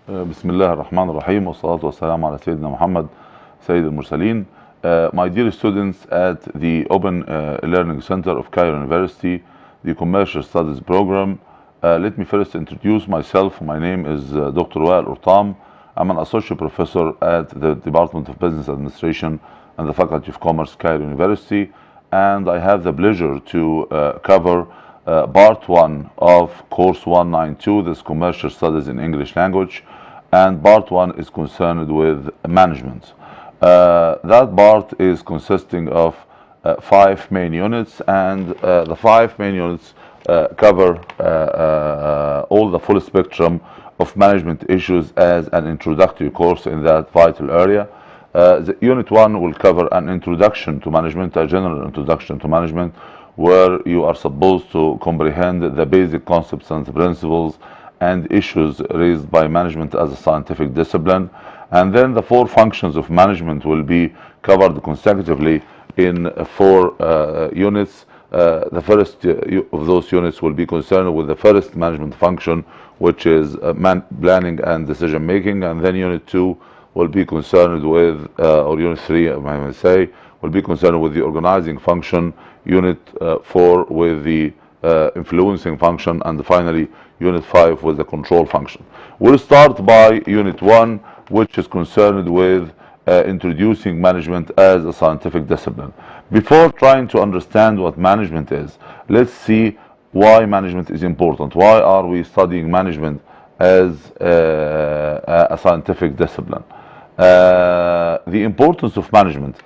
بسم الله الرحمن الرحيم والصلاة والسلام على سيدنا محمد سيد المرسلين. My dear students at the Open Learning Center of Cairo University, the Commercial Studies program, let me first introduce myself. My name is Dr. Wائil Qurطام. I'm an associate professor at the Department of Business Administration and the Faculty of Commerce, Cairo University, and I have the pleasure to cover part 1 of course 192, this Commercial Studies in English Language, and part 1 is concerned with management. That part is consisting of 5 main units, and the 5 main units cover all the full spectrum of management issues as an introductory course in that vital area. The Unit 1 will cover an introduction to management, a general introduction to management, where you are supposed to comprehend the basic concepts and principles and issues raised by management as a scientific discipline. And then the 4 functions of management will be covered consecutively in 4 units. The first of those units will be concerned with the first management function, which is planning and decision making, and then Unit 2 will be concerned with, or Unit 3 I may say, will be concerned with the organizing function, Unit 4 with the influencing function, and finally Unit 5 with the control function. We'll start by Unit 1, which is concerned with introducing management as a scientific discipline. Before trying to understand what management is, let's see why management is important. Why are we studying management as a scientific discipline? The importance of management.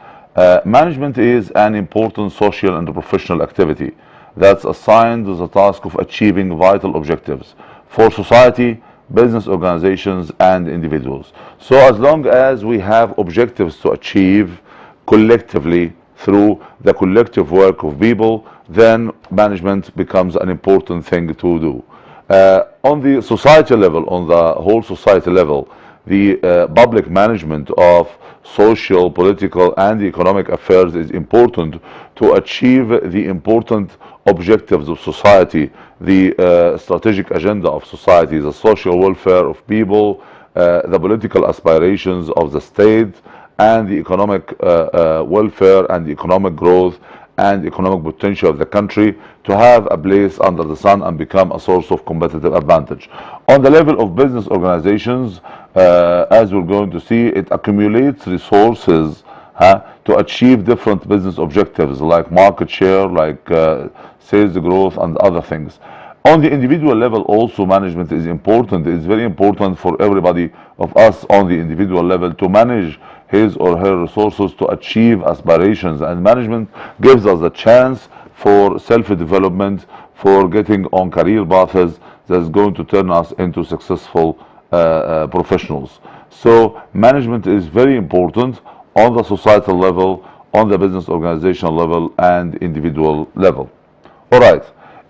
Management is an important social and professional activity that's assigned to the task of achieving vital objectives for society, business organizations, and individuals. So as long as we have objectives to achieve collectively through the collective work of people, then management becomes an important thing to do. On the society level, on the whole society level, the public management of social, political, and economic affairs is important to achieve the important objectives of society, the strategic agenda of society, the social welfare of people, the political aspirations of the state, and the economic welfare and the economic growth and economic potential of the country to have a place under the sun and become a source of competitive advantage. On the level of business organizations, as we're going to see, it accumulates resources to achieve different business objectives like market share, like sales growth, and other things. On the individual level also, management is important. It's very important for everybody of us on the individual level to manage his or her resources to achieve aspirations, and management gives us a chance for self-development, for getting on career paths that's going to turn us into successful professionals. So management is very important on the societal level, on the business organizational level, and individual level. All right,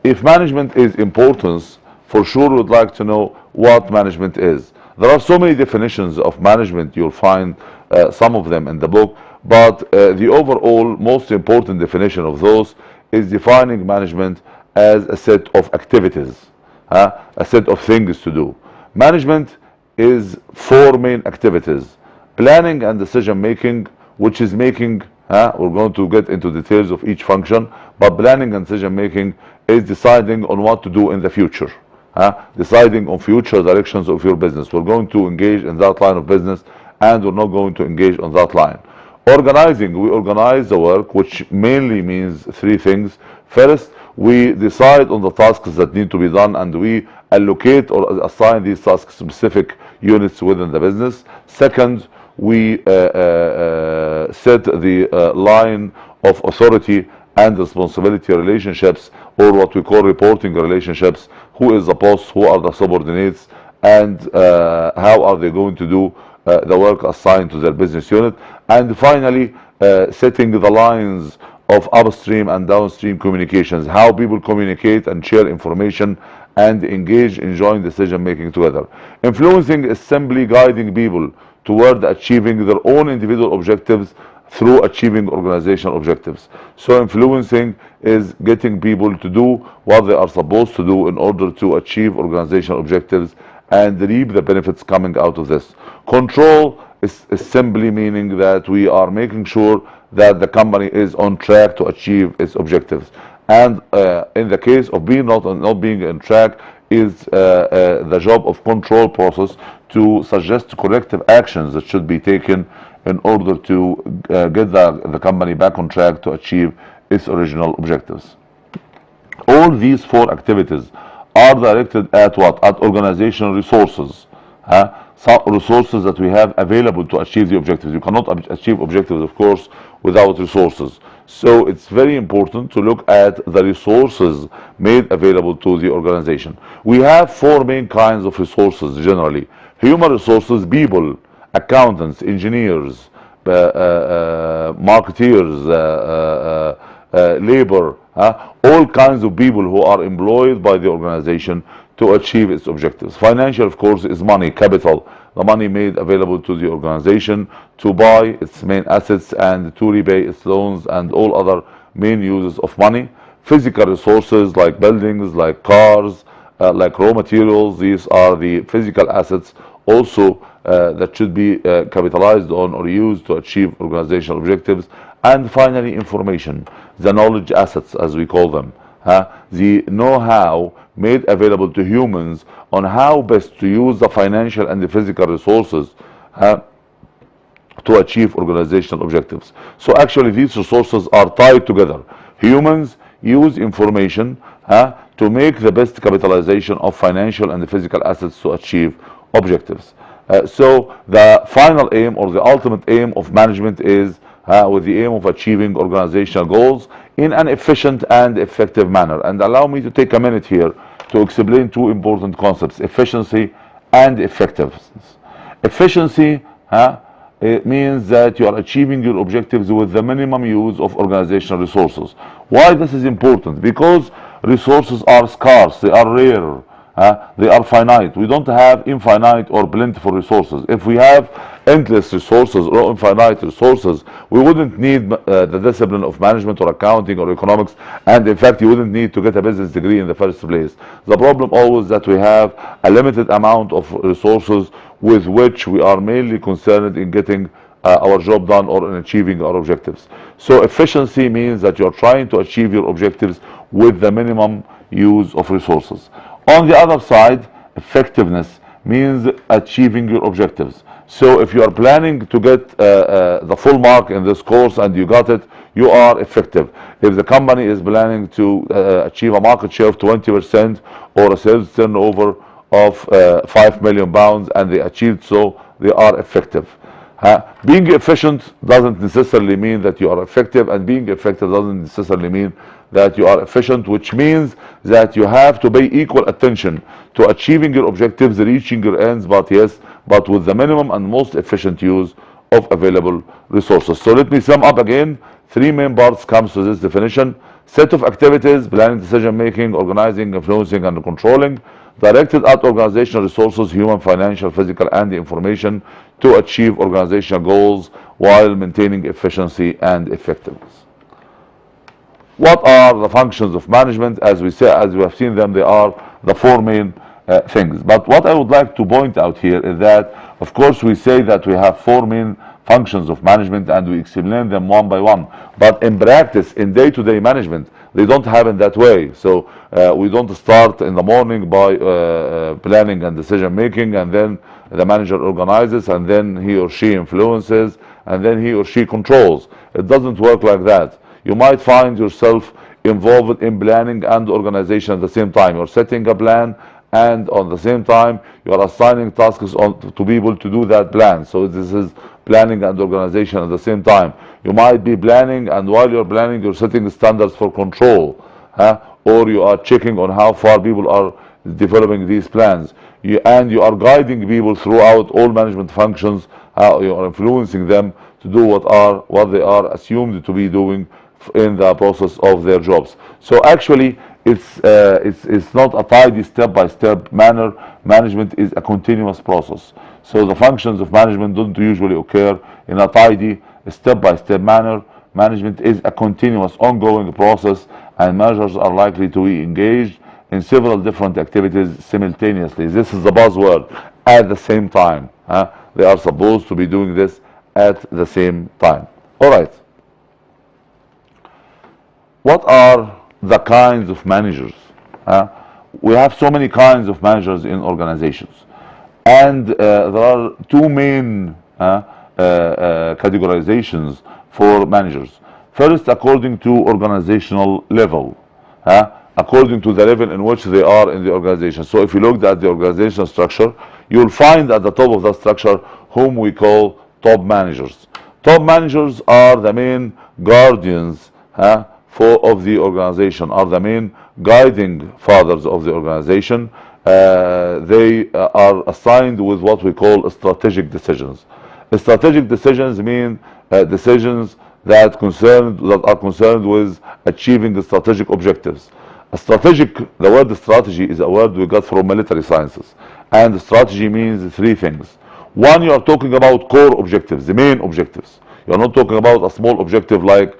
if management is important, for sure we'd like to know what management is. There are so many definitions of management. You'll find some of them in the book, but the overall most important definition of those is defining management as a set of activities, a set of things to do. Management is 4 main activities: planning and decision making, which is making, we're going to get into details of each function, but planning and decision making is deciding on what to do in the future, deciding on future directions of your business. We're going to engage in that line of business, and we're not going to engage on that line. Organizing, we organize the work, which mainly means 3 things. First, we decide on the tasks that need to be done, and we allocate or assign these tasks specific units within the business. Second, we set the line of authority and responsibility relationships, or what we call reporting relationships. Who is the boss, who are the subordinates, and how are they going to do the work assigned to their business unit. And finally, setting the lines of upstream and downstream communications, how people communicate and share information and engage in joint decision making together. Influencing is simply guiding people toward achieving their own individual objectives through achieving organizational objectives. So influencing is getting people to do what they are supposed to do in order to achieve organizational objectives and reap the benefits coming out of this. Control is simply meaning that we are making sure that the company is on track to achieve its objectives. And in the case of not being on track is the job of control process to suggest corrective actions that should be taken in order to get the company back on track to achieve its original objectives. All these four activities are directed at what? At organizational resources. Some resources that we have available to achieve the objectives. You cannot achieve objectives, of course, without resources. So it's very important to look at the resources made available to the organization. We have four main kinds of resources generally. Human resources, people, accountants, engineers, marketeers, labor, all kinds of people who are employed by the organization to achieve its objectives. Financial, of course, is money, capital, the money made available to the organization to buy its main assets and to repay its loans and all other main uses of money. Physical resources like buildings, like cars, like raw materials, these are the physical assets also that should be capitalized on or used to achieve organizational objectives. And finally, information, the knowledge assets as we call them, the know-how made available to humans on how best to use the financial and the physical resources to achieve organizational objectives. So actually these resources are tied together. Humans use information to make the best capitalization of financial and the physical assets to achieve objectives. So the final aim or the ultimate aim of management is with the aim of achieving organizational goals in an efficient and effective manner. And allow me to take a minute here to explain two important concepts: efficiency and effectiveness. Efficiency it means that you are achieving your objectives with the minimum use of organizational resources. Why this is important? Because resources are scarce, they are rare, they are finite. We don't have infinite or plentiful resources. If we have endless resources or infinite resources, we wouldn't need the discipline of management or accounting or economics, and in fact you wouldn't need to get a business degree in the first place. The problem always that we have a limited amount of resources with which we are mainly concerned in getting our job done or in achieving our objectives. So efficiency means that you're trying to achieve your objectives with the minimum use of resources. On the other side, effectiveness means achieving your objectives. So if you are planning to get the full mark in this course and you got it, you are effective. If the company is planning to achieve a market share of 20% or a sales turnover of 5 million pounds and they achieved so, they are effective. Being efficient doesn't necessarily mean that you are effective, and being effective doesn't necessarily mean that you are efficient, which means that you have to pay equal attention to achieving your objectives, reaching your ends, but with the minimum and most efficient use of available resources. So let me sum up again. Three main parts comes to this definition: set of activities, planning, decision making, organizing, influencing, and controlling, directed at organizational resources, human, financial, physical, and the information, to achieve organizational goals while maintaining efficiency and effectiveness. What are the functions of management? As we have seen them, they are the four main things. But what I would like to point out here is that, of course, we say that we have four main functions of management and we explain them one by one. But in practice, in day-to-day management, they don't happen that way. So we don't start in the morning by planning and decision making, and then the manager organizes, and then he or she influences, and then he or she controls. It doesn't work like that. You might find yourself involved in planning and organization at the same time. You're setting a plan, and on the same time you are assigning tasks to people to do that plan. So this is planning and organization at the same time. You might be planning, and while you're planning, you're setting standards for control, or you are checking on how far people are developing these plans. And you are guiding people throughout all management functions. You are influencing them to do what they are assumed to be doing in the process of their jobs. So actually, it's not a tidy step-by-step manner. Management is a continuous process. So the functions of management don't usually occur in a tidy step-by-step manner. Management is a continuous, ongoing process, and managers are likely to be engaged in several different activities simultaneously. This is the buzzword, at the same time. They are supposed to be doing this at the same time. All right. What are the kinds of managers? We have so many kinds of managers in organizations, and there are two main categorizations for managers. First, according to organizational level, according to the level in which they are in the organization. So if you looked at the organizational structure, you'll find at the top of the structure whom we call top managers. Top managers are the main guardians of the organization, are the main guiding fathers of the organization. They are assigned with what we call strategic decisions. Strategic decisions mean decisions that are concerned with achieving the strategic objectives. The word strategy is a word we got from military sciences, and strategy means three things. One, you are talking about core objectives, the main objectives. You are not talking about a small objective like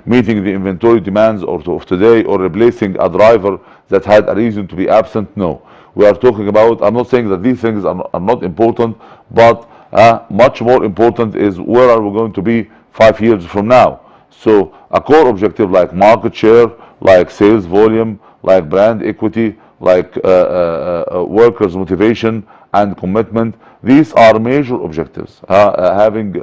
meeting the inventory demands of today, or replacing a driver that had a reason to be absent. No, we are talking about, I'm not saying that these things are not important, but much more important is where are we going to be 5 years from now. So a core objective like market share, like sales volume, like brand equity, like workers' motivation and commitment, these are major objectives. Having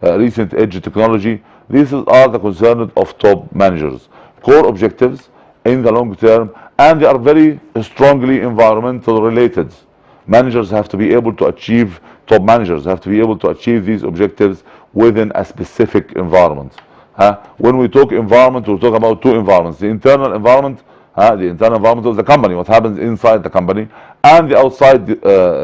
recent edge technology, these are the concern of top managers. Core objectives in the long term, and they are very strongly environmental related. Managers have to be able to achieve, top managers have to be able to achieve these objectives within a specific environment. When we talk environment, we talk about two environments: the internal environment, of the company, what happens inside the company, and the outside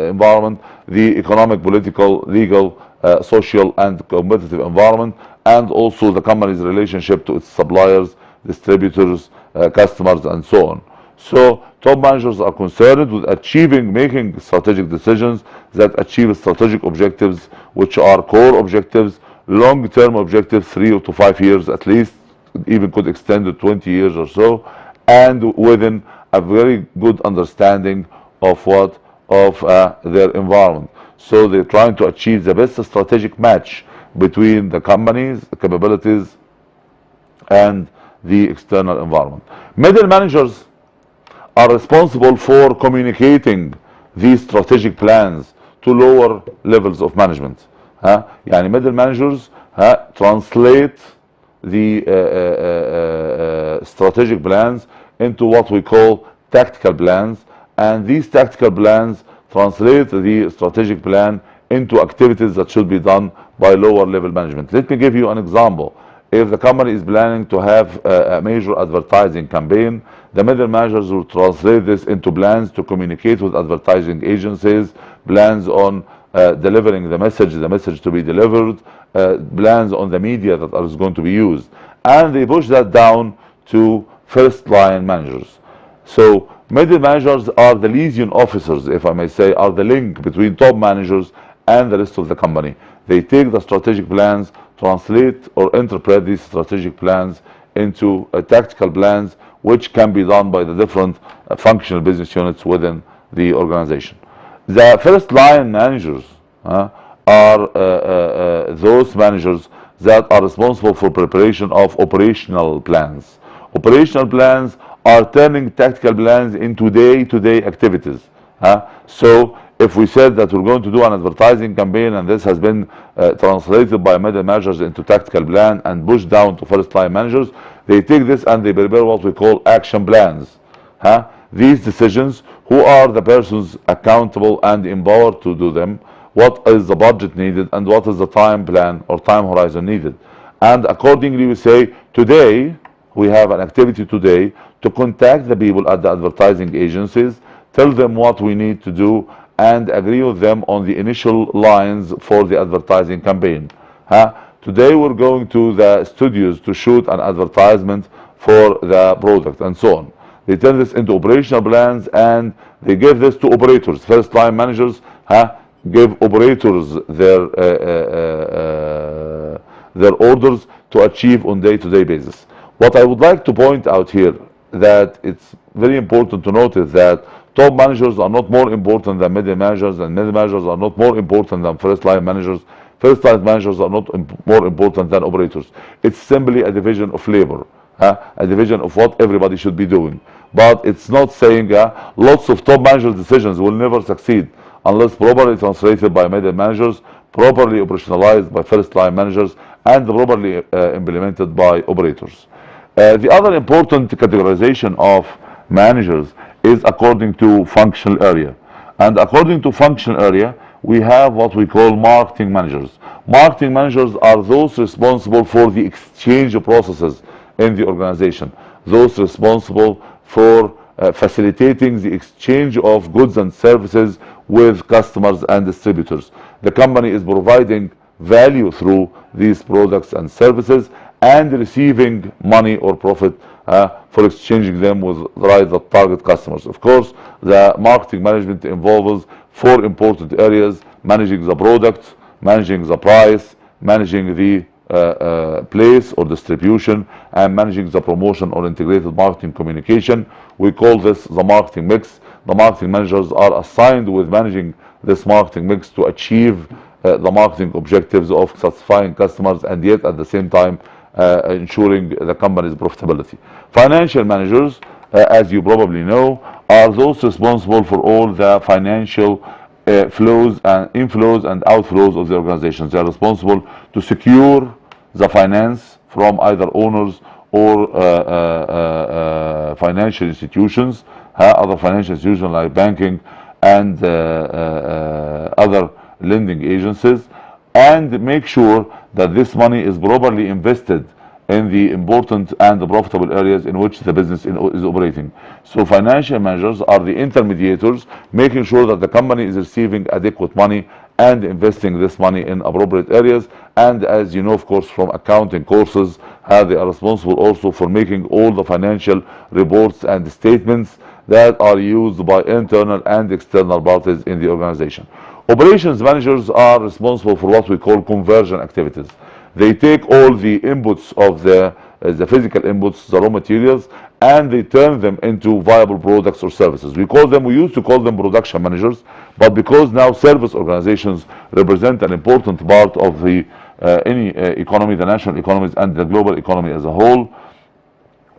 environment, the economic, political, legal, social and competitive environment, and also the company's relationship to its suppliers, distributors, customers, and so on. So top managers are concerned with making strategic decisions that achieve strategic objectives, which are core objectives, long-term objectives, 3 to 5 years at least, even could extend to 20 years or so, and within a very good understanding of their environment. So they're trying to achieve the best strategic match between the company's capabilities and the external environment. Middle managers are responsible for communicating these strategic plans to lower levels of management. Yani middle managers translate the strategic plans into what we call tactical plans, and these tactical plans translate the strategic plan into activities that should be done by lower level management. Let me give you an example. If the company is planning to have a major advertising campaign, the middle managers will translate this into plans to communicate with advertising agencies, plans on delivering the message to be delivered, plans on the media that is going to be used, and they push that down to first line managers. So middle managers are the liaison officers, if I may say, are the link between top managers and the rest of the company. They take the strategic plans, translate or interpret these strategic plans into tactical plans, which can be done by the different functional business units within the organization. The first line managers are those managers that are responsible for preparation of operational plans. Operational plans are turning tactical plans into day-to-day activities. So if we said that we're going to do an advertising campaign, and this has been translated by middle managers into tactical plan and pushed down to first line managers, they take this and they prepare what we call action plans. These decisions, who are the persons accountable and empowered to do them, what is the budget needed, and what is the time plan or time horizon needed. And accordingly we say, today we have an activity today to contact the people at the advertising agencies, tell them what we need to do, and agree with them on the initial lines for the advertising campaign. Today we're going to the studios to shoot an advertisement for the product, and so on. They turn this into operational plans and they give this to operators. First line managers give operators their orders to achieve on day-to-day basis. What I would like to point out here that it's very important to notice that top managers are not more important than middle managers, and middle managers are not more important than first line managers. First line managers are not more important than operators. It's simply a division of labor, a division of what everybody should be doing. But it's not saying lots of top managers' decisions will never succeed unless properly translated by middle managers, properly operationalized by first line managers, and properly implemented by operators. The other important categorization of managers is according to functional area. And according to functional area, we have what we call marketing managers. Marketing managers are those responsible for the exchange processes in the organization, those responsible for facilitating the exchange of goods and services with customers and distributors. The company is providing value through these products and services and receiving money or profit for exchanging them with the target customers. Of course, the marketing management involves four important areas: managing the product, managing the price, managing the place or distribution, and managing the promotion or integrated marketing communication. We call this the marketing mix. The marketing managers are assigned with managing this marketing mix to achieve the marketing objectives of satisfying customers and yet at the same time ensuring the company's profitability. Financial managers, as you probably know, are those responsible for all the financial flows and inflows and outflows of the organizations. They are responsible to secure the finance from either owners or financial institutions, other financial institutions like banking and other lending agencies, and make sure that this money is properly invested in the important and the profitable areas in which the business is operating. So financial managers are the intermediators, making sure that the company is receiving adequate money and investing this money in appropriate areas. And as you know, of course, from accounting courses, they are responsible also for making all the financial reports and statements that are used by internal and external parties in the organization. Operations managers are responsible for what we call conversion activities. They take all the inputs of the physical inputs, the raw materials, and they turn them into viable products or services. We used to call them production managers, but because now service organizations represent an important part of the any economy, the national economies and the global economy as a whole,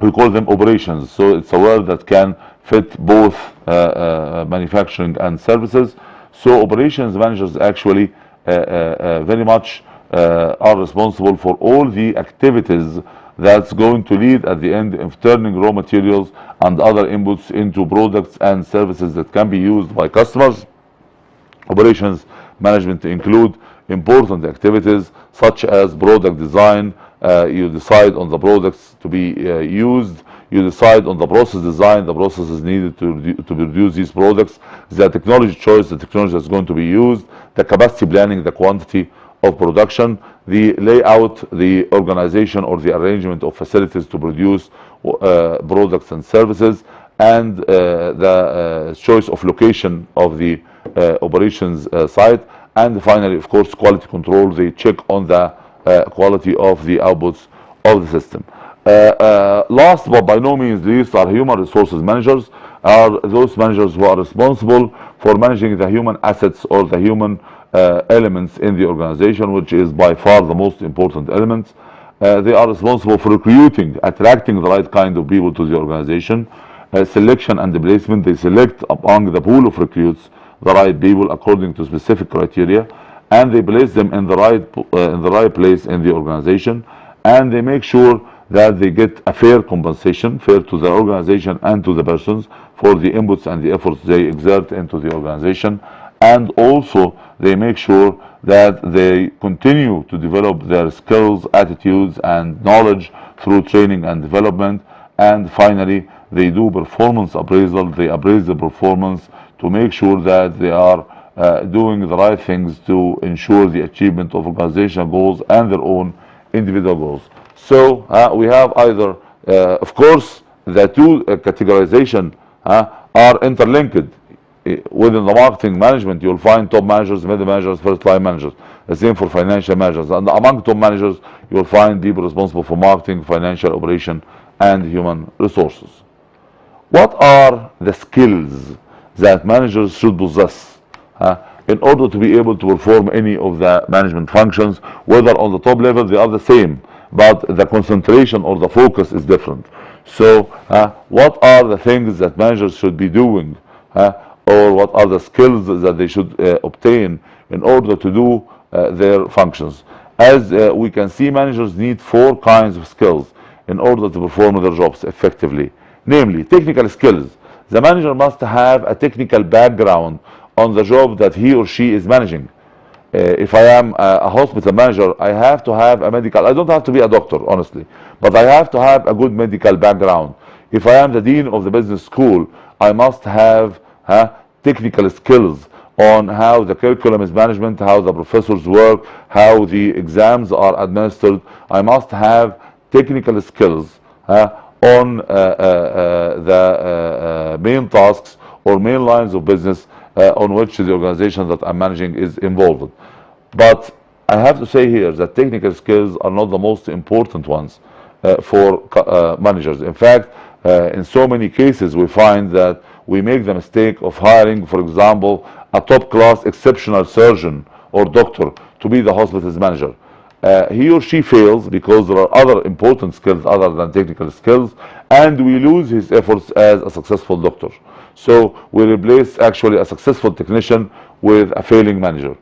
we call them operations. So it's a word that can fit both manufacturing and services. So operations managers actually very much are responsible for all the activities that's going to lead at the end of turning raw materials and other inputs into products and services that can be used by customers. Operations management include important activities such as product design. You decide on the products to be used. You decide on the process design, the processes needed to produce these products, the technology choice, the technology that's going to be used, the capacity planning, the quantity of production, the layout, the organization or the arrangement of facilities to produce products and services, and the choice of location of the operations site, and finally, of course, quality control. They check on the quality of the outputs of the system. Last but by no means least are human resources managers, are those managers who are responsible for managing the human assets or the human elements in the organization, which is by far the most important element. They are responsible for recruiting, attracting the right kind of people to the organization, selection and placement. They select among the pool of recruits the right people according to specific criteria, and they place them in the right place in the organization, and they make sure that they get a fair compensation, fair to the organization and to the persons for the inputs and the efforts they exert into the organization. And also they make sure that they continue to develop their skills, attitudes, and knowledge through training and development. And finally, they do performance appraisal. They appraise the performance to make sure that they are doing the right things to ensure the achievement of organizational goals and their own individual goals. So we have either, of course, the two categorization are interlinked. Within the marketing management, you'll find top managers, middle managers, first line managers. The same for financial managers. And among top managers, you'll find people responsible for marketing, financial operation, and human resources. What are the skills that managers should possess in order to be able to perform any of the management functions? Whether on the top level they are the same, but the concentration or the focus is different. So what are the things that managers should be doing, or what are the skills that they should obtain in order to do their functions? As we can see, managers need 4 kinds of skills in order to perform their jobs effectively. Namely, technical skills. The manager must have a technical background on the job that he or she is managing. If I am a hospital manager, I have to have a medical, I don't have to be a doctor, honestly, but I have to have a good medical background. If I am the dean of the business school, I must have technical skills on how the curriculum is management, how the professors work, how the exams are administered. I must have technical skills on the main tasks or main lines of business on which the organization that I'm managing is involved. But I have to say here that technical skills are not the most important ones for managers. In fact, in so many cases we find that we make the mistake of hiring, for example, a top-class exceptional surgeon or doctor to be the hospital's manager. He or she fails because there are other important skills other than technical skills, and we lose his efforts as a successful doctor. So we replace actually a successful technician with a failing manager.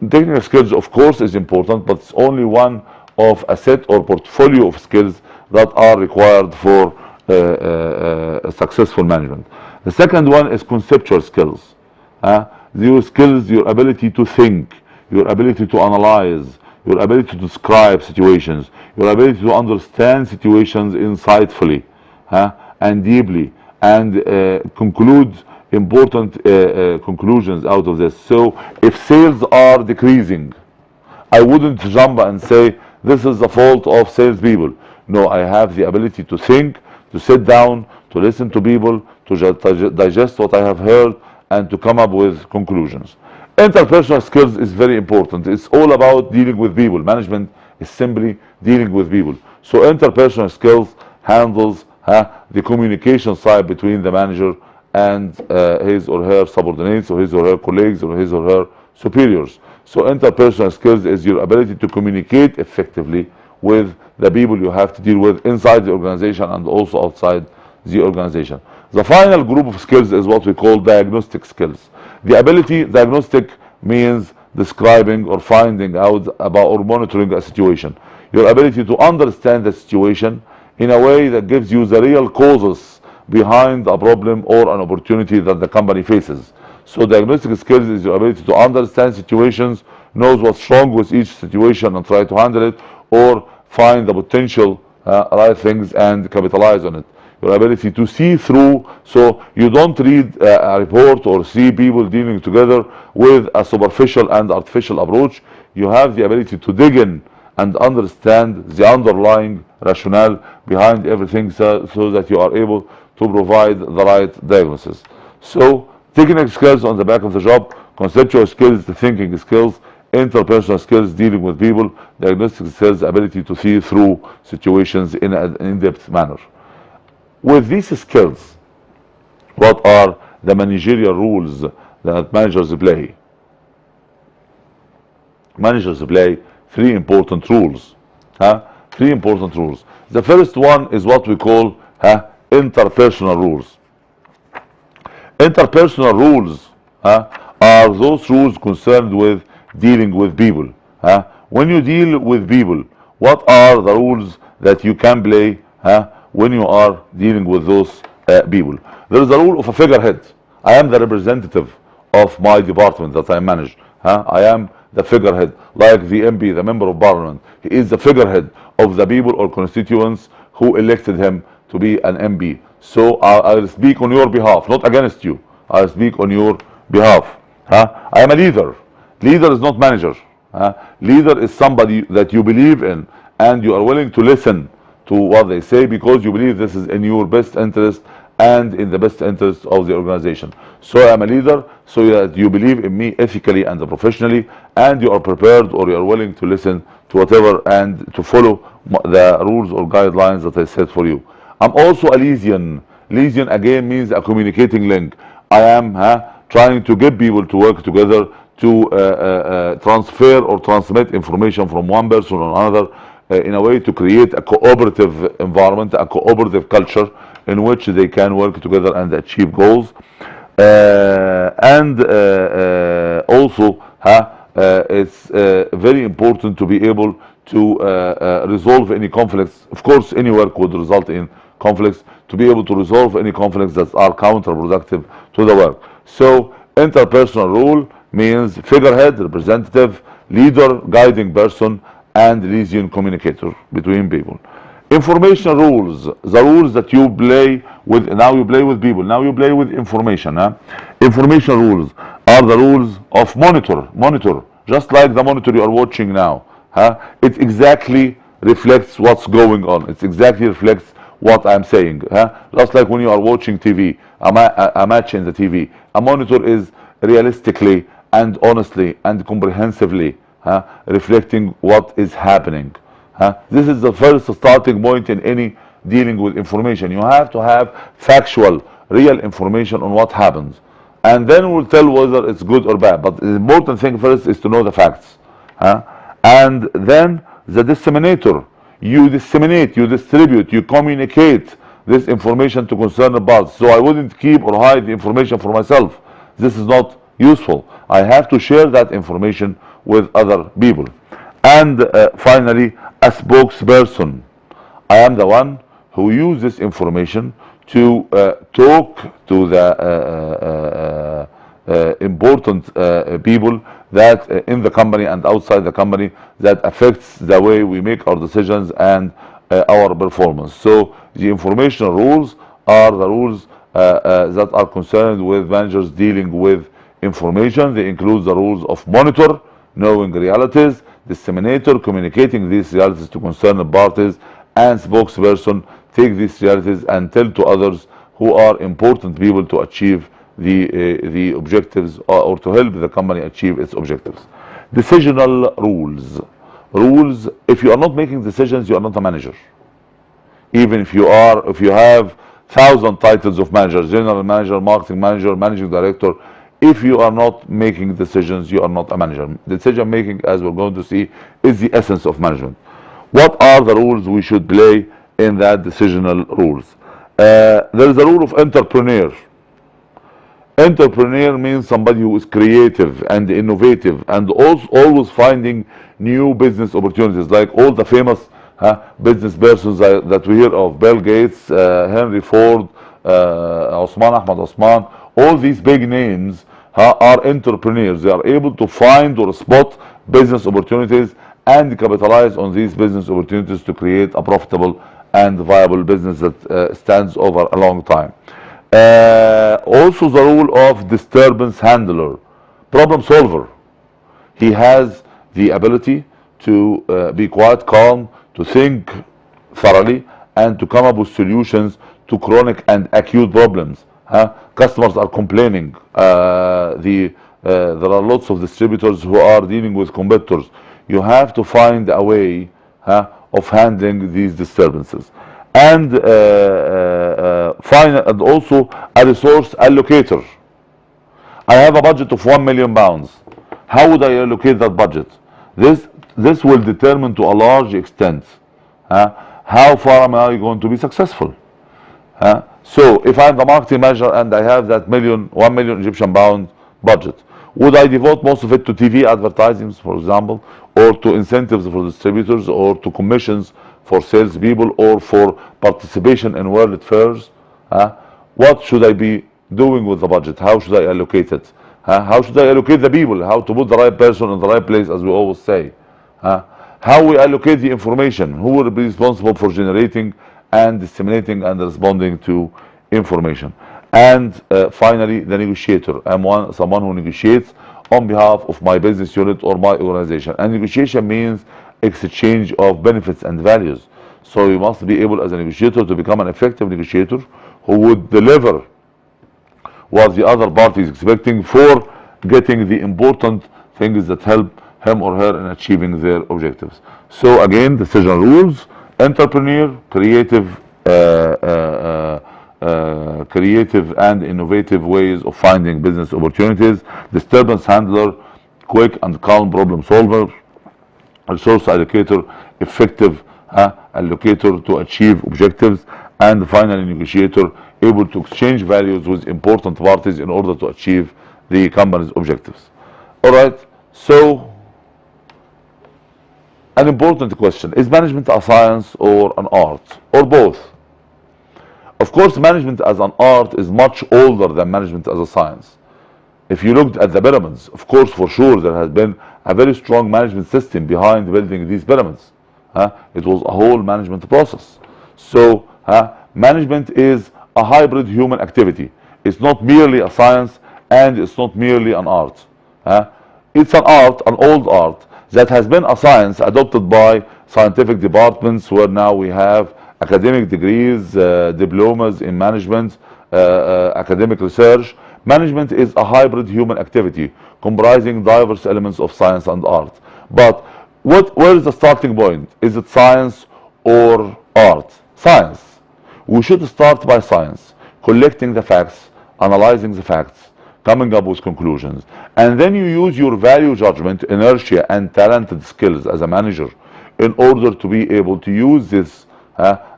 Technical skills, of course, is important, but it's only one of a set or portfolio of skills that are required for successful management. The second one is conceptual skills. Your skills, your ability to think, your ability to analyze, your ability to describe situations, your ability to understand situations insightfully and deeply, and conclude important conclusions out of this. So if sales are decreasing, I wouldn't jump and say this is the fault of salespeople. No, I have the ability to think, to sit down, to listen to people, to digest what I have heard, and to come up with conclusions. Interpersonal skills is very important. It's all about dealing with people. Management is simply dealing with people. So interpersonal skills handles the communication side between the manager and his or her subordinates, or his or her colleagues, or his or her superiors. So interpersonal skills is your ability to communicate effectively with the people you have to deal with inside the organization and also outside the organization. The final group of skills is what we call diagnostic skills. The ability, diagnostic means describing or finding out about or monitoring a situation. Your ability to understand the situation in a way that gives you the real causes behind a problem or an opportunity that the company faces. So diagnostic skills is your ability to understand situations, knows what's wrong with each situation and try to handle it, or find the potential right things and capitalize on it. Your ability to see through, so you don't read a report or see people dealing together with a superficial and artificial approach. You have the ability to dig in and understand the underlying rationale behind everything, so that you are able to provide the right diagnosis. So technical skills on the back of the job, conceptual skills, the thinking skills, interpersonal skills, dealing with people, diagnostic skills, ability to see through situations in an in-depth manner. With these skills, what are the managerial rules that managers play? Managers play 3 important rules. 3 important rules. The first one is what we call interpersonal rules. Interpersonal rules are those rules concerned with dealing with people. When you deal with people, what are the rules that you can play when you are dealing with those people? There is a rule of a figurehead. I am the representative of my department that I manage. I am the figurehead, like the MP, the member of parliament. He is the figurehead of the people or constituents who elected him to be an MP. So I'll speak on your behalf, not against you. I'll speak on your behalf. I am a leader. Leader is not manager. Leader is somebody that you believe in and you are willing to listen to what they say because you believe this is in your best interest and in the best interest of the organization. So I'm a leader so that you believe in me ethically and professionally, and you are prepared or you are willing to listen to whatever and to follow the rules or guidelines that I set for you. I'm also a Leysian. Liaison again means a communicating link. I am trying to get people to work together to transfer or transmit information from one person to another in a way to create a cooperative environment, a cooperative culture in which they can work together and achieve goals. Also it's very important to be able to resolve any conflicts. Of course, any work would result in conflicts. To be able to resolve any conflicts that are counterproductive to the work. So interpersonal role means figurehead, representative, leader, guiding person, and liaison communicator between people. Information rules, the rules that you play with. Now you play with people, now you play with information. Information rules are the rules of monitor, just like the monitor you are watching now. It exactly reflects what's going on. It exactly reflects what I'm saying. Just like when you are watching TV, a match in the TV, a monitor is realistically and honestly and comprehensively reflecting what is happening. This is the first starting point in any dealing with information. You have to have factual, real information on what happens, and then we'll tell whether it's good or bad. But the important thing first is to know the facts. And then the disseminator. You disseminate, you distribute, you communicate this information to concerned parties. So I wouldn't keep or hide the information for myself. This is not useful. I have to share that information with other people. And finally, a spokesperson. I am the one who uses this information to talk to the important people that in the company and outside the company that affects the way we make our decisions and our performance. So the informational rules are the rules that are concerned with managers dealing with information. They include the rules of monitor, knowing realities, disseminator, communicating these realities to concerned parties, and spokesperson, take these realities and tell to others who are important people to achieve the objectives or to help the company achieve its objectives. Decisional rules. If you are not making decisions, you are not a manager. Even if you have 1,000 titles of manager, general manager, marketing manager, managing director, if you are not making decisions, you are not a manager. Decision making, as we're going to see, is the essence of management. What are the rules we should play in that decisional rules? There is a rule of entrepreneur. Entrepreneur means somebody who is creative and innovative and also always finding new business opportunities, like all the famous business persons that we hear of: Bill Gates, Henry Ford, Ahmad Osman. All these big names are entrepreneurs. They are able to find or spot business opportunities and capitalize on these business opportunities to create a profitable and viable business that stands over a long time. Also the rule of disturbance handler, problem solver. He has the ability to be quite calm, to think thoroughly, and to come up with solutions to chronic and acute problems. Customers are complaining. There are lots of distributors who are dealing with competitors. You have to find a way of handling these disturbances. And and also a resource allocator. I have a budget of £1 million. How would I allocate that budget? This will determine to a large extent how far am I going to be successful. So if I'm the marketing manager and I have that £1 million Egyptian pound budget, would I devote most of it to TV advertising, for example, or to incentives for distributors, or to commissions for salespeople, or for participation in world fairs? What should I be doing with the budget? How should I allocate it? How should I allocate the people? How to put the right person in the right place, as we always say? How we allocate the information? Who will be responsible for generating and disseminating and responding to information? And finally, the negotiator. I'm someone who negotiates on behalf of my business unit or my organization. And negotiation means exchange of benefits and values. So you must be able, as a negotiator, to become an effective negotiator who would deliver what the other party is expecting for getting the important things that help him or her in achieving their objectives. So again, decision rules: entrepreneur, creative creative and innovative ways of finding business opportunities, disturbance handler, quick and calm problem solver, resource allocator, effective allocator to achieve objectives, and finally negotiator, able to exchange values with important parties in order to achieve the company's objectives. All right, so an important question: is management a science or an art, or both? Of course, management as an art is much older than management as a science. If you looked at the pyramids, of course, for sure, there has been a very strong management system behind building these pyramids. It was a whole management process. So, management is a hybrid human activity. It's not merely a science, and it's not merely an art. It's an art, an old art, that has been a science adopted by scientific departments, where now we have academic degrees, diplomas in management, academic research. Management is a hybrid human activity comprising diverse elements of science and art. But where is the starting point? Is it science or art? Science. We should start by science, collecting the facts, analyzing the facts, coming up with conclusions, and then you use your value judgment, inertia, and talented skills as a manager in order to be able to use this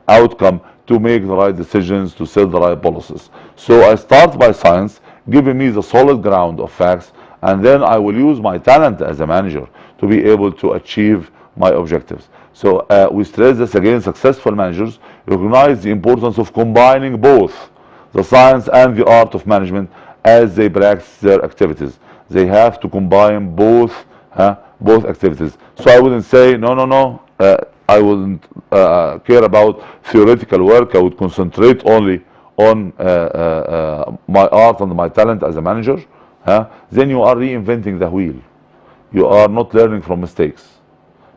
outcome to make the right decisions, to set the right policies. So I start by science, giving me the solid ground of facts, and then I will use my talent as a manager to be able to achieve my objectives. So we stress this again: successful managers recognize the importance of combining both the science and the art of management as they practice their activities. They have to combine both activities. So I wouldn't say no, I wouldn't care about theoretical work. I would concentrate only on my art and my talent as a manager. Then you are reinventing the wheel. You are not learning from mistakes,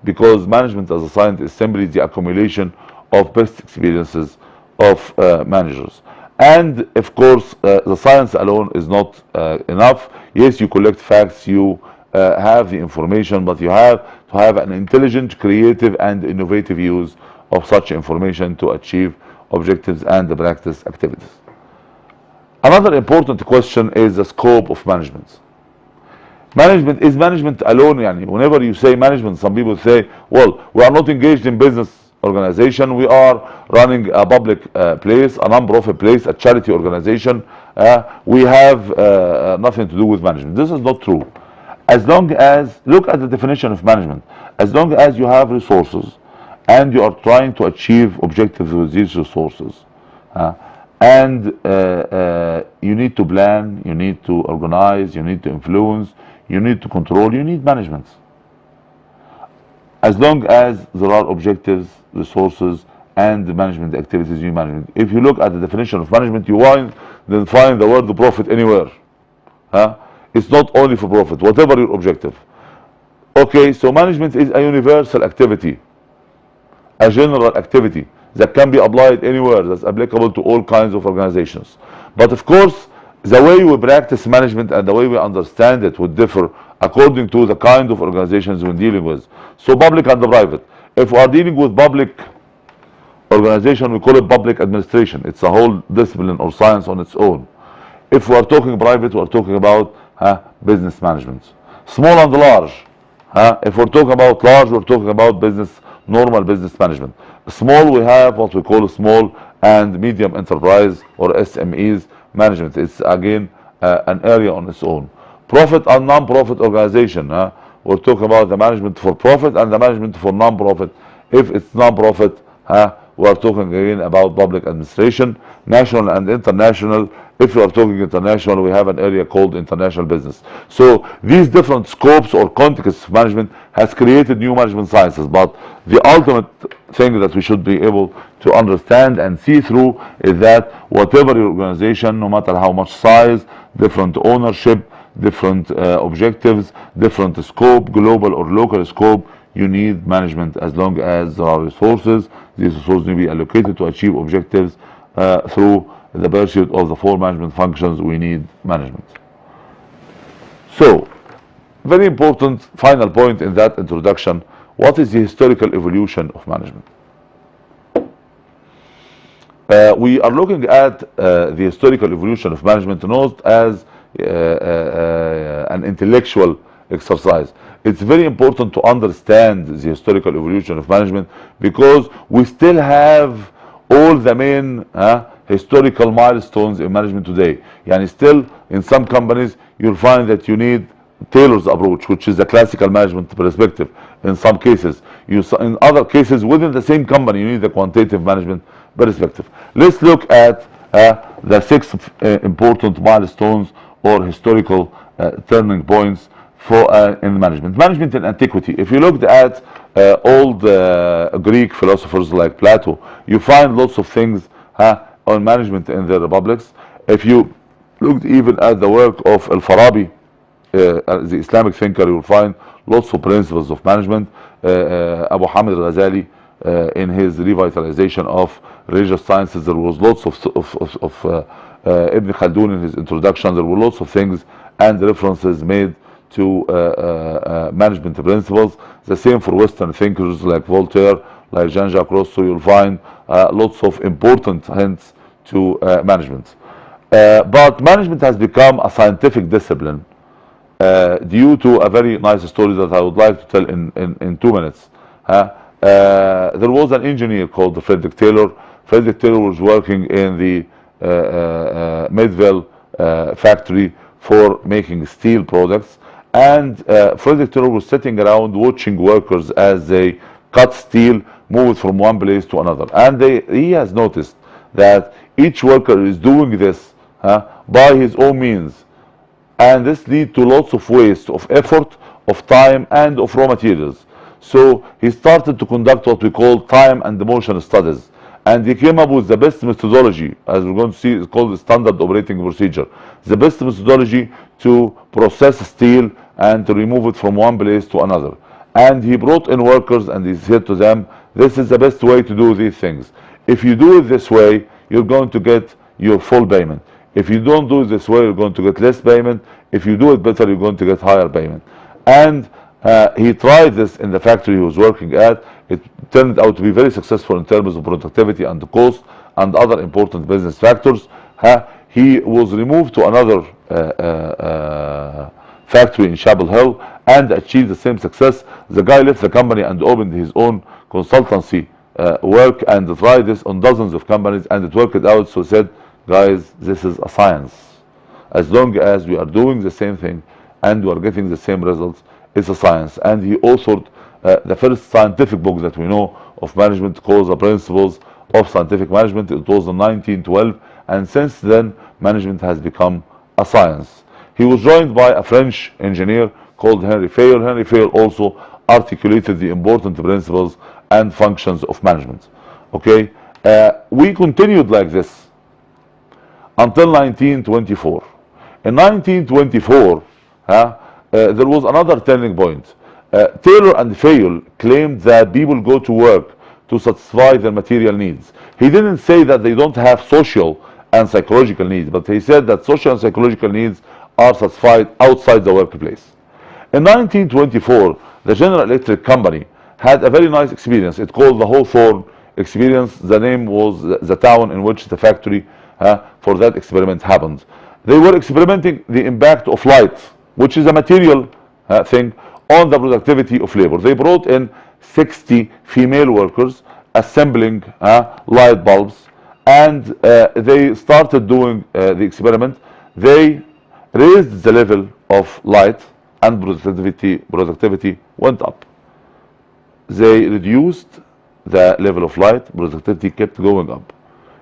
because management as a science is simply the accumulation of best experiences of managers. And of course, the science alone is not enough. Yes, you collect facts, you have the information, but you have to have an intelligent, creative, and innovative use of such information to achieve objectives and practice activities. Another important question is the scope of management. Management, is management alone? Yani, whenever you say management, some people say, well, we are not engaged in business organization, we are running a public place, a non-profit place, a charity organization, we have nothing to do with management. This is not true. As long as, look at the definition of management, as long as you have resources and you are trying to achieve objectives with these resources, and you need to plan, you need to organize, you need to influence, you need to control, you need management. As long as there are objectives, resources, and the management activities, you management. If you look at the definition of management, you won't then find the word profit anywhere. It's not only for profit, whatever your objective. Okay, so management is a universal activity, a general activity that can be applied anywhere, that's applicable to all kinds of organizations. But of course, the way we practice management and the way we understand it would differ according to the kind of organizations we're dealing with. So public and private. If we are dealing with public organization, we call it public administration. It's a whole discipline or science on its own. If we are talking private, we are talking about business management. Small and large. If we're talking about large, we're talking about normal business management. Small, we have what we call small and medium enterprise, or SMEs management. It's again an area on its own. Profit and non-profit organization. We're talking about the management for profit and the management for non-profit. If it's non-profit, we are talking again about public administration. National and international. If you are talking international, we have an area called international business. So these different scopes or contexts of management has created new management sciences. But the ultimate thing that we should be able to understand and see through is that whatever your organization, no matter how much size, different ownership, different objectives, different scope, global or local scope, you need management. As long as there are resources, these resources may be allocated to achieve objectives through the pursuit of the four management functions. We need management. So, very important final point in that introduction: what is the historical evolution of management? we are looking at the historical evolution of management, not as an intellectual exercise. It's very important to understand the historical evolution of management, because we still have all the main historical milestones in management today. Yani still in some companies you'll find that you need Taylor's approach, which is the classical management perspective. In some cases, in other cases within the same company, you need the quantitative management perspective. Let's look at the 6 important milestones or historical turning points for in management. Management in antiquity. If you looked at old Greek philosophers like Plato, you find lots of things on management in the republics. If you looked even at the work of Al-Farabi, the Islamic thinker, you will find lots of principles of management. Abu Hamid al-Ghazali, in his revitalization of religious sciences, there was lots of Ibn Khaldun in his introduction. There were lots of things and references made to management principles. The same for Western thinkers like Voltaire, like Jean-Jacques Rousseau. You'll find lots of important hints to management. But management has become a scientific discipline due to a very nice story that I would like to tell in 2 minutes. There was an engineer called Frederick Taylor. Frederick Taylor was working in the Midville factory for making steel products, and Frederick Taylor was sitting around watching workers as they cut steel, move it from one place to another, and he has noticed that each worker is doing this by his own means, and this leads to lots of waste of effort, of time, and of raw materials. So he started to conduct what we call time and motion studies, and he came up with the best methodology, as we're going to see. It's called the standard operating procedure, the best methodology to process steel and to remove it from one place to another. And he brought in workers and he said to them, this is the best way to do these things. If you do it this way, you're going to get your full payment. If you don't do it this way, you're going to get less payment. If you do it better, you're going to get higher payment. And he tried this in the factory he was working at. It turned out to be very successful in terms of productivity and cost and other important business factors. He was removed to another factory in Chapel Hill and achieved the same success. The guy left the company and opened his own consultancy work and tried this on dozens of companies, and it worked out. So he said, guys, this is a science. As long as we are doing the same thing and we are getting the same results, it's a science. And he authored the first scientific book that we know of management, called The Principles of Scientific Management. It was in 1912, and since then management has become a science. He was joined by a French engineer called Henry Fayol. Henry Fayol also articulated the important principles and functions of management. Okay, we continued like this until 1924. In 1924, there was another turning point. Taylor and Fayol claimed that people go to work to satisfy their material needs. He didn't say that they don't have social and psychological needs, but he said that social and psychological needs are satisfied outside the workplace. In 1924, the General Electric Company had a very nice experience. It called the Hawthorne experience. The name was the town in which the factory for that experiment happened. They were experimenting the impact of light, which is a material thing, on the productivity of labor. They brought in 60 female workers assembling light bulbs, and they started doing the experiment. They raised the level of light and productivity went up. They reduced the level of light, productivity kept going up.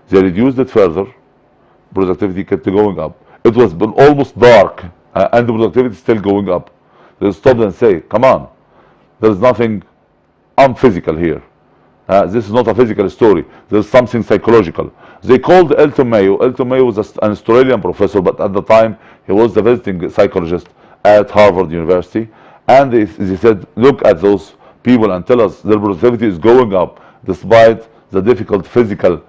They reduced it further, productivity kept going up. It was almost dark and the productivity is still going up. They stopped and say, come on, there's nothing unphysical here. This is not a physical story. There's something psychological. They called Elton Mayo. Elton Mayo was an Australian professor, but at the time he was the visiting psychologist at Harvard University. And they said, look at those people and tell us their productivity is going up despite the difficult physical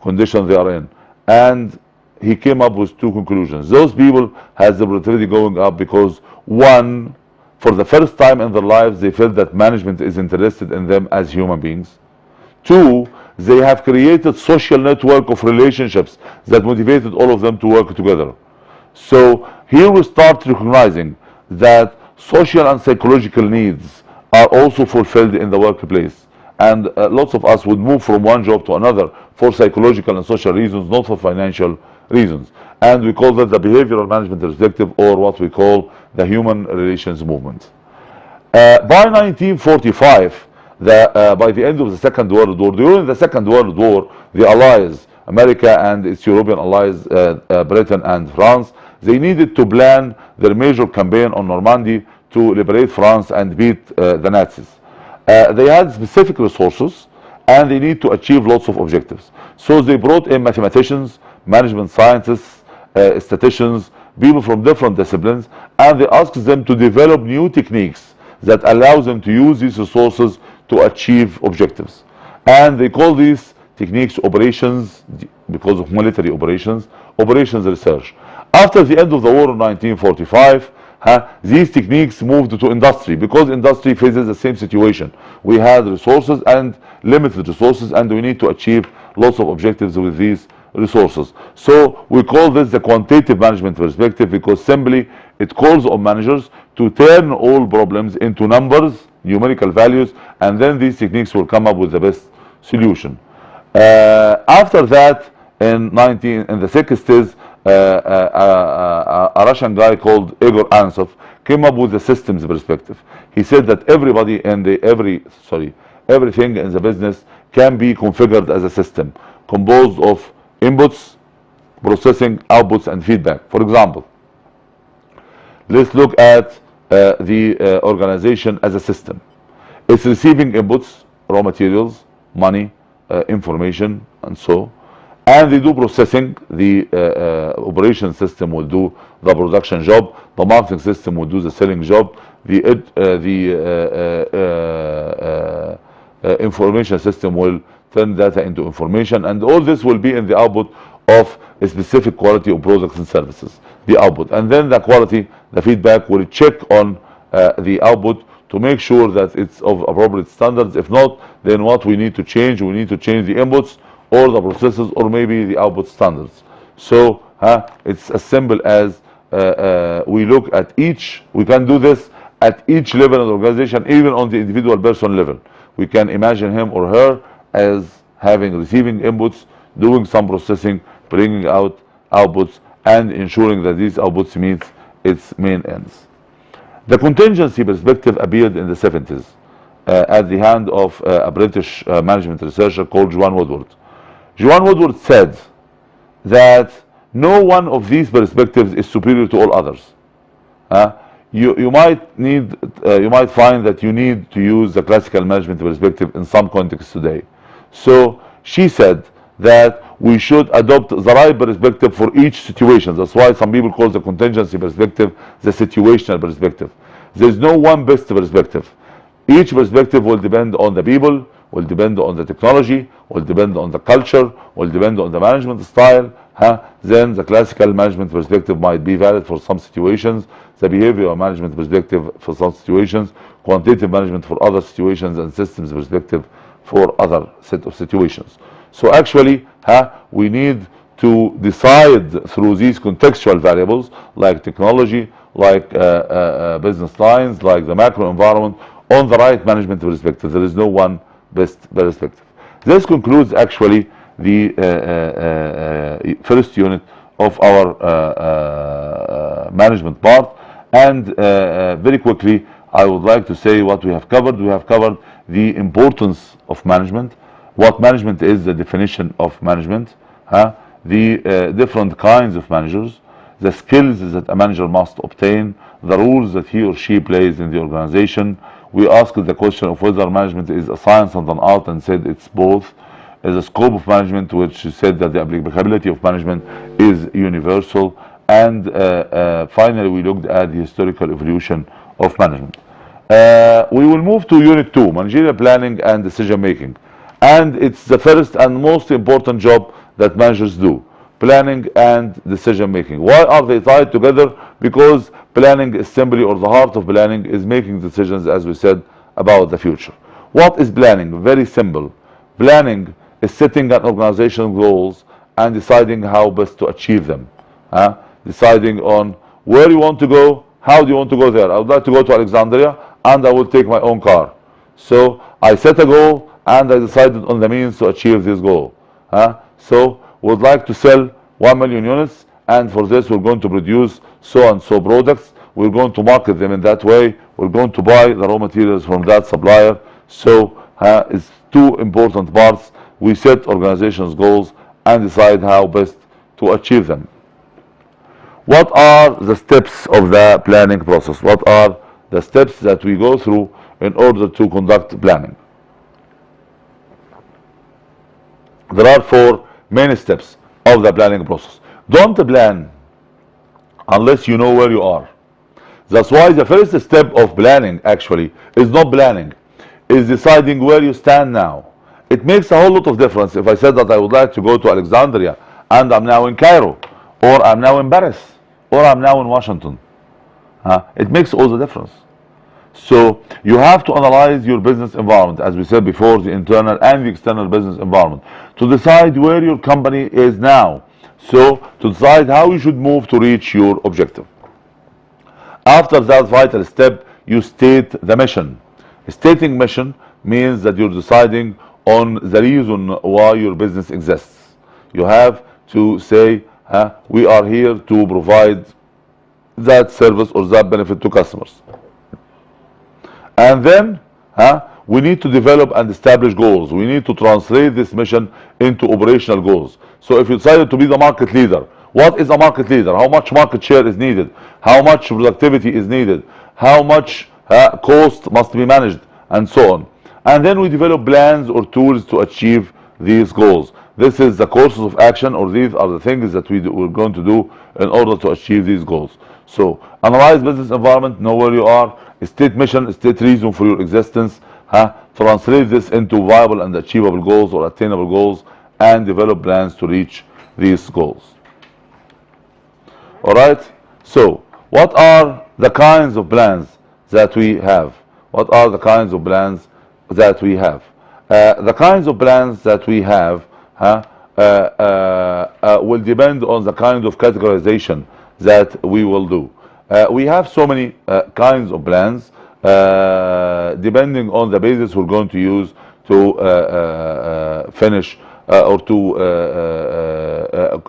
condition they are in. And he came up with 2 conclusions. Those people has the productivity going up because, one, for the first time in their lives, they felt that management is interested in them as human beings. 2, they have created social network of relationships that motivated all of them to work together. So here we start recognizing that social and psychological needs are also fulfilled in the workplace, and lots of us would move from one job to another for psychological and social reasons, not for financial reasons. And we call that the behavioral management perspective, or what we call the human relations movement. By 1945, by the end of the Second World War, during the Second World War, the Allies, America and its European allies, Britain and France, they needed to plan their major campaign on Normandy to liberate France and beat the Nazis. They had specific resources and they need to achieve lots of objectives. So they brought in mathematicians, management scientists, statisticians, people from different disciplines, and they asked them to develop new techniques that allows them to use these resources to achieve objectives. And they call these techniques operations, because of military operations research. After the end of the war in 1945, these techniques moved to industry, because industry faces the same situation. We had resources and limited resources, and we need to achieve lots of objectives with these resources. So we call this the quantitative management perspective, because simply it calls on managers to turn all problems into numbers, numerical values, and then these techniques will come up with the best solution. After that, in the 60s, a Russian guy called Igor Ansov came up with the systems perspective. He said that everything in the business can be configured as a system composed of inputs, processing, outputs, and feedback. For example, let's look at the organization as a system. It's receiving inputs, raw materials, money, information, and so. And they do processing. The operation system will do the production job. The marketing system will do the selling job. The information system will turn data into information, and all this will be in the output of a specific quality of products and services, the output. And then the quality, the feedback, will check on the output to make sure that it's of appropriate standards. If not, then what we need to change, we need to change the inputs or the processes or maybe the output standards. So it's as simple as we look at each, we can do this at each level of the organization, even on the individual person level. We can imagine him or her as receiving inputs, doing some processing, bringing out outputs, and ensuring that these outputs meet its main ends. The contingency perspective appeared in the 70s at the hand of a British management researcher called Joan Woodward. Joan Woodward said that no one of these perspectives is superior to all others. You might find that you need to use the classical management perspective in some contexts today. So she said that we should adopt the right perspective for each situation. That's why some people call the contingency perspective the situational perspective. There's no one best perspective. Each perspective will depend on the people, will depend on the technology, will depend on the culture, will depend on the management style. Then the classical management perspective might be valid for some situations, the behavioral management perspective for some situations, quantitative management for other situations, and systems perspective for other set of situations. So actually, we need to decide through these contextual variables like technology, like business lines, like the macro environment, on the right management perspective. There is no one best perspective. This concludes actually the first unit of our management part, and very quickly I would like to say what we have covered. We have covered the importance of management, what management is, the definition of management, the different kinds of managers, the skills that a manager must obtain, the roles that he or she plays in the organization. We asked the question of whether management is a science and an art, and said it's both. The scope of management, which said that the applicability of management is universal. And finally, we looked at the historical evolution of management. We will move to Unit 2, Managerial Planning and Decision Making. And it's the first and most important job that managers do, planning and decision making. Why are they tied together? Because planning is simply, or the heart of planning is making decisions, as we said, about the future. What is planning? Very simple. Planning is setting an organizational goals and deciding how best to achieve them. Deciding on where you want to go, how do you want to go there. I would like to go to Alexandria and I will take my own car. So I set a goal and I decided on the means to achieve this goal. So we would like to sell 1 million units, and for this we're going to produce so and so products. We're going to market them in that way. We're going to buy the raw materials from that supplier. So it's two important parts. We set organization's goals and decide how best to achieve them. What are the steps of the planning process? What are the steps that we go through in order to conduct planning? There are 4 main steps of the planning process. Don't plan unless you know where you are. That's why the first step of planning actually is not planning, is deciding where you stand now. It makes a whole lot of difference if I said that I would like to go to Alexandria and I'm now in Cairo, or I'm now in Paris, or I'm now in Washington. It makes all the difference. So you have to analyze your business environment, as we said before, the internal and the external business environment, to decide where your company is now. So to decide how you should move to reach your objective. After that vital step, you state the mission. Stating mission means that you're deciding on the reason why your business exists. You have to say, we are here to provide that service or that benefit to customers. And then we need to develop and establish goals. We need to translate this mission into operational goals. So if you decided to be the market leader, what is a market leader? How much market share is needed? How much productivity is needed? How much cost must be managed? And so on. And then we develop plans or tools to achieve these goals. This is the courses of action, or these are the things that we're going to do in order to achieve these goals. So analyze business environment, know where you are, state mission, state reason for your existence, translate this into viable and achievable goals or attainable goals, and develop plans to reach these goals. Alright, so what are the kinds of plans that we have? What are the kinds of plans that we have? The kinds of plans that we have will depend on the kind of categorization that we will do. We have so many kinds of plans depending on the basis we're going to use to finish or to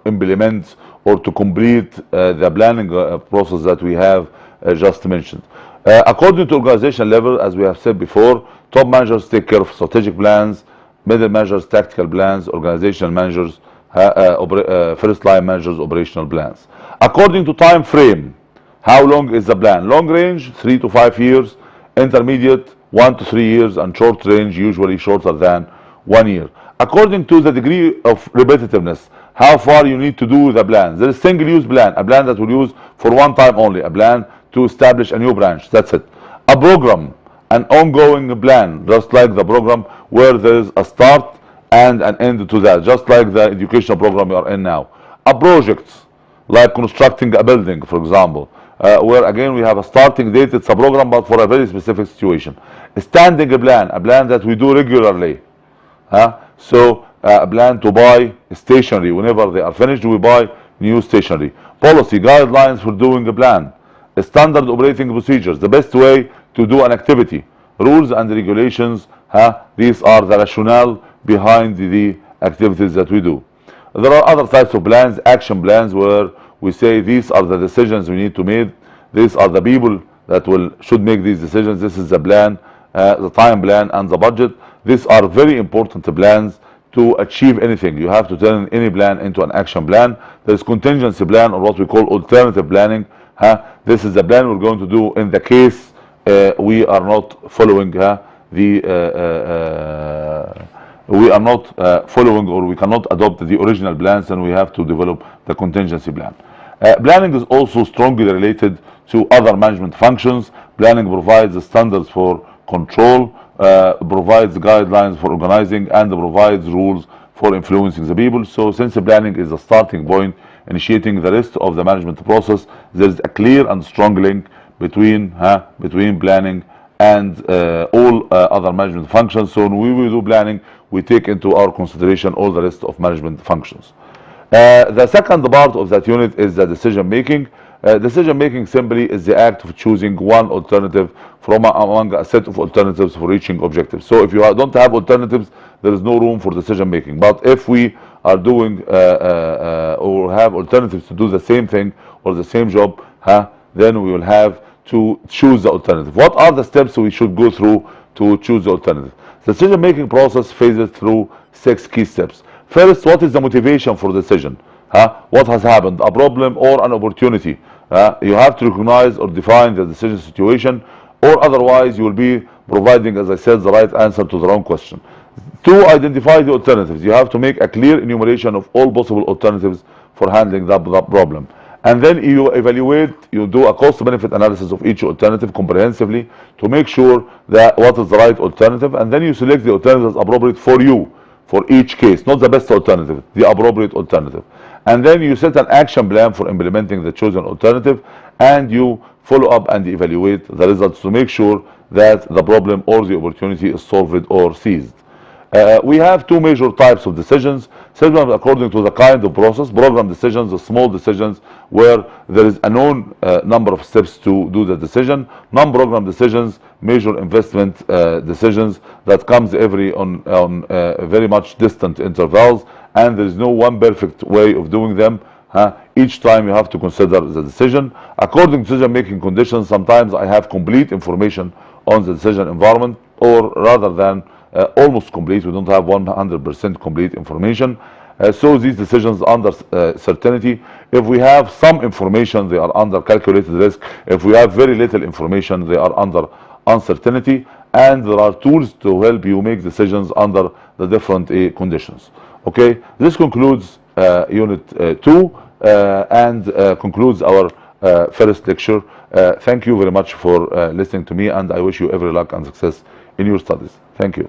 implement or to complete the planning process that we have just mentioned. According to organization level, as we have said before, top managers take care of strategic plans, middle managers tactical plans, organizational managers, first line managers operational plans. According to time frame, how long is the plan? Long range 3 to 5 years, intermediate 1 to 3 years, and short range usually shorter than 1 year. According to the degree of repetitiveness, how far you need to do the plan. There is single use plan, a plan that will use for one time only, a plan to establish a new branch, that's it. A program, an ongoing plan, just like the program where there is a start and an end to that, just like the educational program you are in now. A project, like constructing a building, for example, where again we have a starting date, it's a program but for a very specific situation. A standing plan, a plan that we do regularly. So a plan to buy stationery, whenever they are finished we buy new stationery. Policy, guidelines for doing a plan. Standard operating procedures, the best way to do an activity. Rules and regulations, these are the rationale behind the activities that we do. There are other types of plans, action plans, where we say these are the decisions we need to make, these are the people that should make these decisions, this is the plan, the time plan and the budget. These are very important plans to achieve anything. You have to turn any plan into an action plan. There is contingency plan, or what we call alternative planning. This is the plan we're going to do in the case we are not following we are not following, or we cannot adopt the original plans, and we have to develop the contingency plan. Planning is also strongly related to other management functions. Planning provides the standards for control, provides guidelines for organizing, and provides rules for influencing the people. So since planning is the starting point, initiating the rest of the management process, there is a clear and strong link between planning and all other management functions. So when we do planning, we take into our consideration all the rest of management functions. The second part of that unit is the decision making. Decision making simply is the act of choosing one alternative from among a set of alternatives for reaching objectives. So if you don't have alternatives, there is no room for decision making. But if we are doing or have alternatives to do the same thing or the same job, then we will have to choose the alternative. What are the steps we should go through to choose the alternative? The decision making process phases through 6 key steps. First, what is the motivation for decision? What has happened, a problem or an opportunity? You have to recognize or define the decision situation, or otherwise you will be providing, as I said, the right answer to the wrong question. 2, identify the alternatives. You have to make a clear enumeration of all possible alternatives for handling that problem. And then you evaluate, you do a cost-benefit analysis of each alternative comprehensively to make sure that what is the right alternative, and then you select the alternative that's appropriate for you, for each case, not the best alternative, the appropriate alternative. And then you set an action plan for implementing the chosen alternative, and you follow up and evaluate the results to make sure that the problem or the opportunity is solved or seized. We have 2 major types of decisions. Segment according to the kind of process. Program decisions, the small decisions where there is a known number of steps to do the decision. Non-program decisions, major investment decisions that comes every on very much distant intervals, and there is no one perfect way of doing them. Each time you have to consider the decision. According to decision making conditions, sometimes I have complete information on the decision environment, or rather than almost complete. We don't have 100% complete information. So these decisions under certainty. If we have some information, they are under calculated risk. If we have very little information, they are under uncertainty. And there are tools to help you make decisions under the different conditions. Okay, this concludes unit 2 and concludes our first lecture. Thank you very much for listening to me, and I wish you every luck and success in your studies. Thank you.